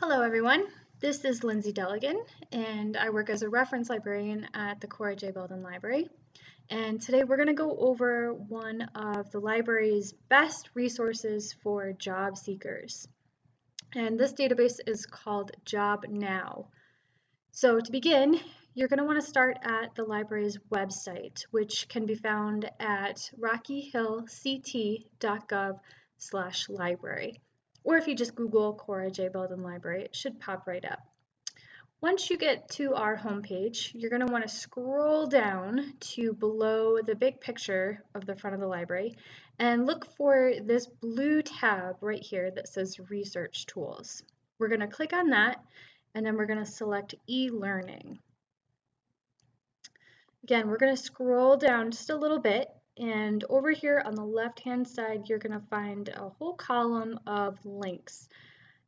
Hello everyone, this is Lindsay Delegan and I work as a reference librarian at the Cora J. Belden Library. And today we're going to go over one of the library's best resources for job seekers. And this database is called JobNow. So to begin, you're going to want to start at the library's website, which can be found at rockyhillct.gov/library. Or if you just Google Cora J. Belden Library, it should pop right up. Once you get to our homepage, you're going to want to scroll down to below the big picture of the front of the library and look for this blue tab right here that says Research Tools. We're going to click on that and then we're going to select e-learning. Again, we're going to scroll down just a little bit, and over here on the left-hand side, you're going to find a whole column of links,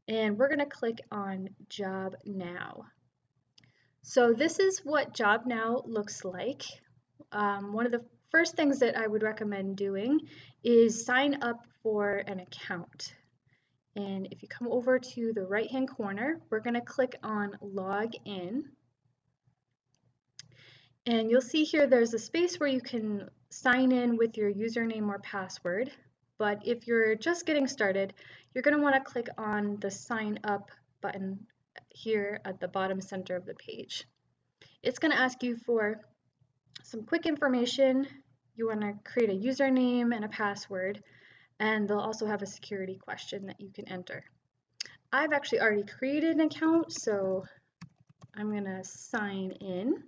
and we're going to click on JobNow. So this is what JobNow looks like. One of the first things that I would recommend doing is sign up for an account. And if you come over to the right-hand corner, we're going to click on Log In. And you'll see here there's a space where you can sign in with your username or password. But if you're just getting started, you're going to want to click on the Sign Up button here at the bottom center of the page. It's going to ask you for some quick information. You want to create a username and a password, and they'll also have a security question that you can enter. I've actually already created an account, so I'm going to sign in.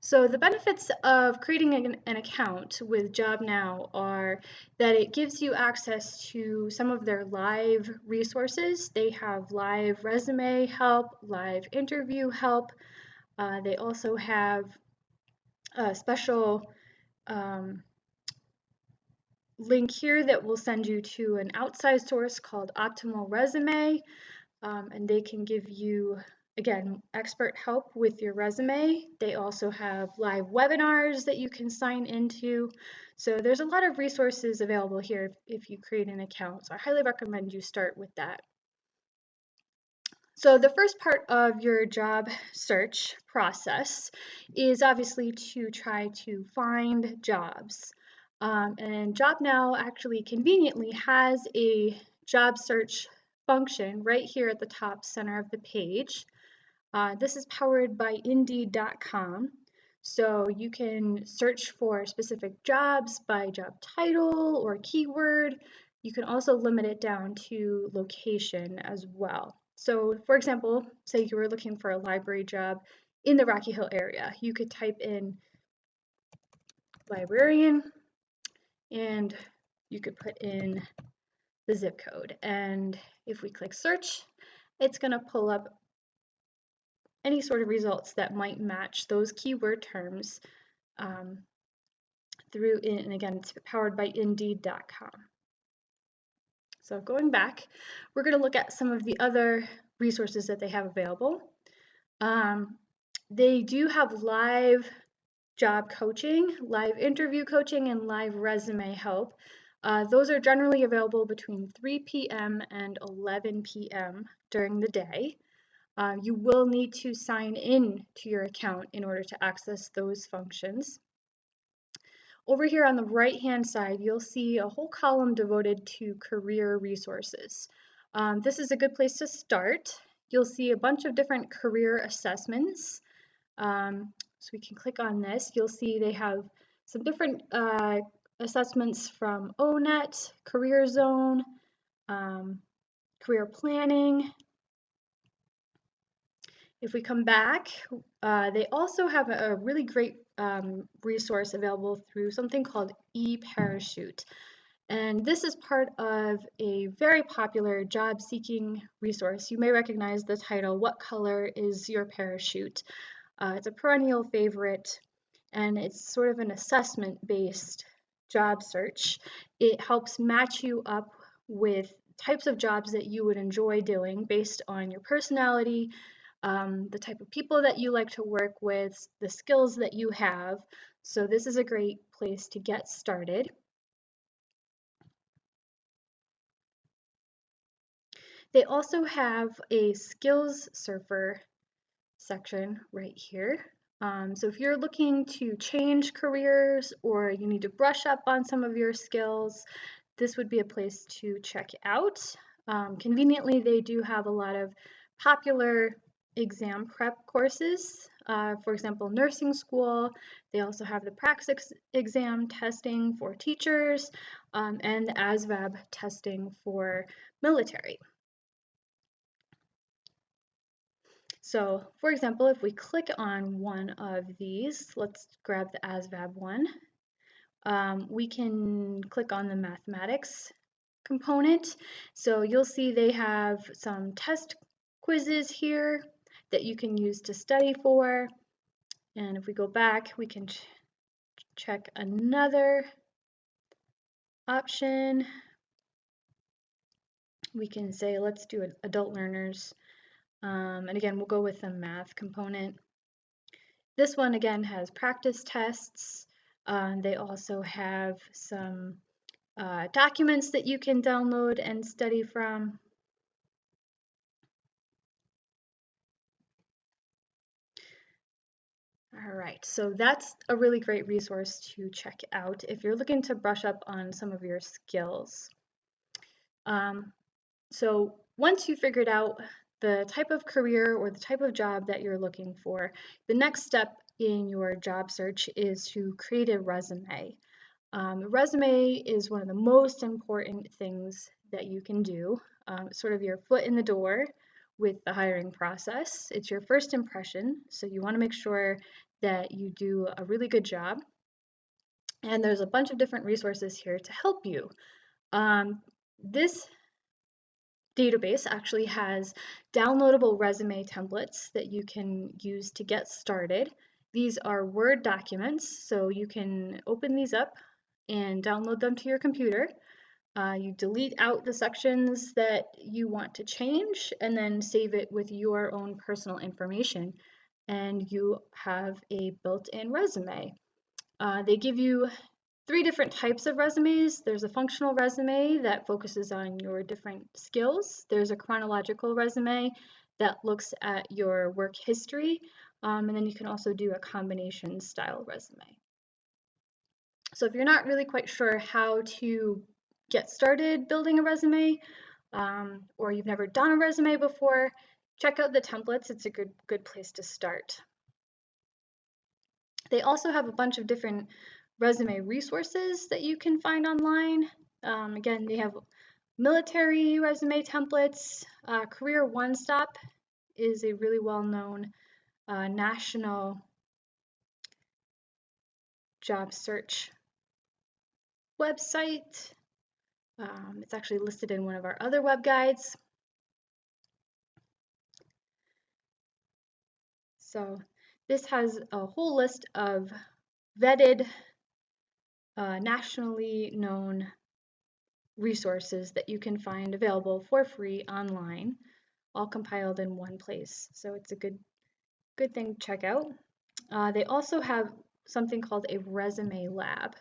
So the benefits of creating an account with JobNow are that it gives you access to some of their live resources. They have live resume help, live interview help. They also have a special link here that will send you to an outside source called Optimal Resume, and they can give you, again, expert help with your resume. They also have live webinars that you can sign into. So there's a lot of resources available here if you create an account. So I highly recommend you start with that. So the first part of your job search process is obviously to try to find jobs. And JobNow actually conveniently has a job search function right here at the top center of the page. This is powered by Indeed.com, so you can search for specific jobs by job title or keyword. You can also limit it down to location as well. So for example, say you were looking for a library job in the Rocky Hill area. You could type in librarian and you could put in the zip code. And if we click search, it's going to pull up any sort of results that might match those keyword terms through, and again, it's powered by Indeed.com. So going back, we're going to look at some of the other resources that they have available. They do have live job coaching, live interview coaching, and live resume help. Those are generally available between 3 p.m. and 11 p.m. during the day. You will need to sign in to your account in order to access those functions. Over here on the right-hand side, you'll see a whole column devoted to career resources. This is a good place to start. You'll see a bunch of different career assessments. So we can click on this. You'll see they have some different assessments from ONET, Career Zone, career planning. If we come back, they also have a really great resource available through something called eParachute. And this is part of a very popular job seeking resource. You may recognize the title, What Color is Your Parachute? It's a perennial favorite, and it's sort of an assessment-based job search. It helps match you up with types of jobs that you would enjoy doing based on your personality, the type of people that you like to work with, the skills that you have. So this is a great place to get started. They also have a skills surfer section right here. So if you're looking to change careers or you need to brush up on some of your skills, this would be a place to check out. Conveniently, they do have a lot of popular exam prep courses. For example, nursing school. They also have the praxis exam testing for teachers and the ASVAB testing for military. So for example, if we click on one of these, let's grab the ASVAB one, we can click on the mathematics component. So you'll see they have some test quizzes here that you can use to study for. And if we go back, we can check another option. We can say, let's do adult learners. And again, we'll go with the math component. This one again has practice tests. They also have some documents that you can download and study from. All right, so that's a really great resource to check out if you're looking to brush up on some of your skills. So once you figured out the type of career or the type of job that you're looking for, the next step in your job search is to create a resume. A resume is one of the most important things that you can do. It's sort of your foot in the door with the hiring process. It's your first impression, so you want to make sure that you do a really good job. And there's a bunch of different resources here to help you. This database actually has downloadable resume templates that you can use to get started. These are Word documents, so you can open these up and download them to your computer. You delete out the sections that you want to change and then save it with your own personal information, and you have a built-in resume. They give you 3 different types of resumes. There's a functional resume that focuses on your different skills. There's a chronological resume that looks at your work history, and then you can also do a combination style resume. So if you're not really quite sure how to get started building a resume, or you've never done a resume before, check out the templates. It's a good place to start. They also have a bunch of different resume resources that you can find online. Again, they have military resume templates. Career One Stop is a really well-known national job search website. It's actually listed in one of our other web guides. So this has a whole list of vetted, nationally known resources that you can find available for free online, all compiled in one place. So it's a good thing to check out. They also have something called a resume lab.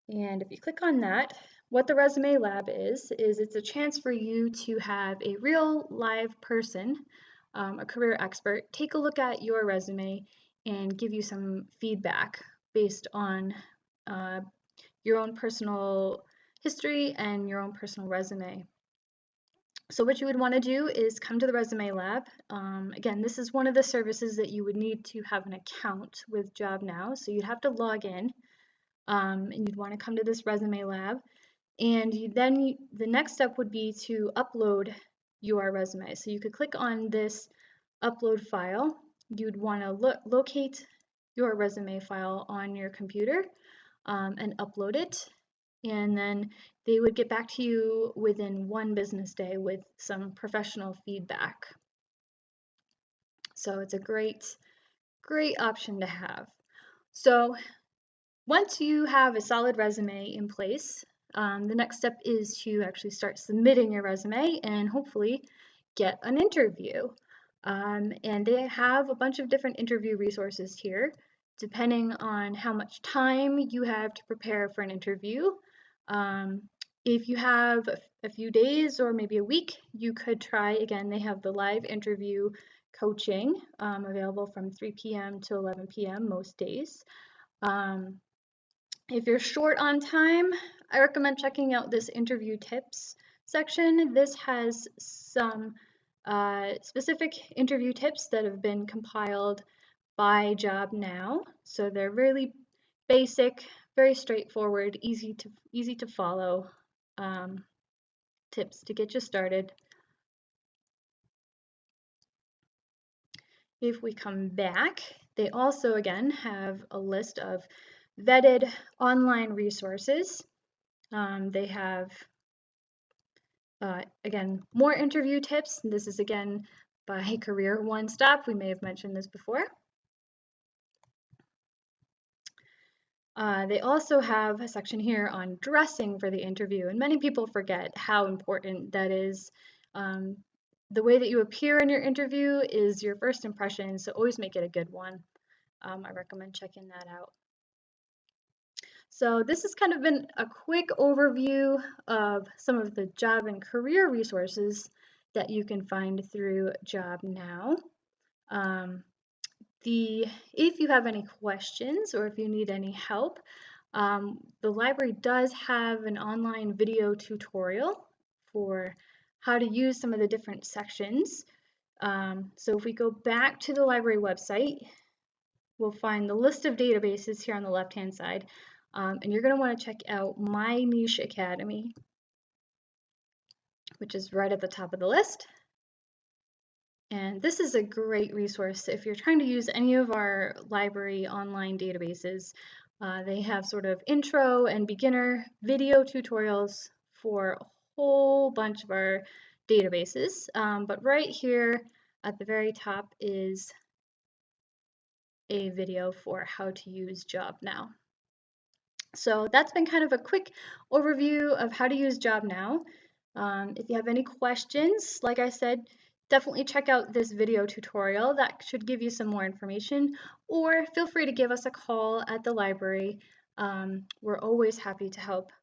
And if you click on that, what the resume lab is it's a chance for you to have a real live person, a career expert, take a look at your resume and give you some feedback based on your own personal history and your own personal resume. So what you would want to do is come to the resume lab. Again, this is one of the services that you would need to have an account with JobNow. So you'd have to log in and you'd want to come to this resume lab. And the next step would be to upload your resume. So you could click on this upload file. You'd want to locate your resume file on your computer and upload it. And then they would get back to you within 1 business day with some professional feedback. So it's a great option to have. So once you have a solid resume in place, the next step is to actually start submitting your resume and hopefully get an interview. And they have a bunch of different interview resources here, depending on how much time you have to prepare for an interview. If you have a few days or maybe a week, you could try again. They have the live interview coaching available from 3 p.m. to 11 p.m. most days. If you're short on time, I recommend checking out this interview tips section. This has some specific interview tips that have been compiled by JobNow. So they're really basic, very straightforward, easy to follow tips to get you started. If we come back, they also again have a list of vetted online resources. They have again more interview tips. This is again by Career One Stop. We may have mentioned this before. They also have a section here on dressing for the interview, and many people forget how important that is. The way that you appear in your interview is your first impression, so always make it a good one. I recommend checking that out. So this has kind of been a quick overview of some of the job and career resources that you can find through JobNow. If you have any questions or if you need any help, the library does have an online video tutorial for how to use some of the different sections. So if we go back to the library website, we'll find the list of databases here on the left-hand side. And you're going to want to check out My Niche Academy, which is right at the top of the list. And this is a great resource if you're trying to use any of our library online databases. They have sort of intro and beginner video tutorials for a whole bunch of our databases. But right here at the very top is a video for how to use JobNow. So that's been kind of a quick overview of how to use JobNow. If you have any questions, like I said, definitely check out this video tutorial. That should give you some more information, or feel free to give us a call at the library. We're always happy to help.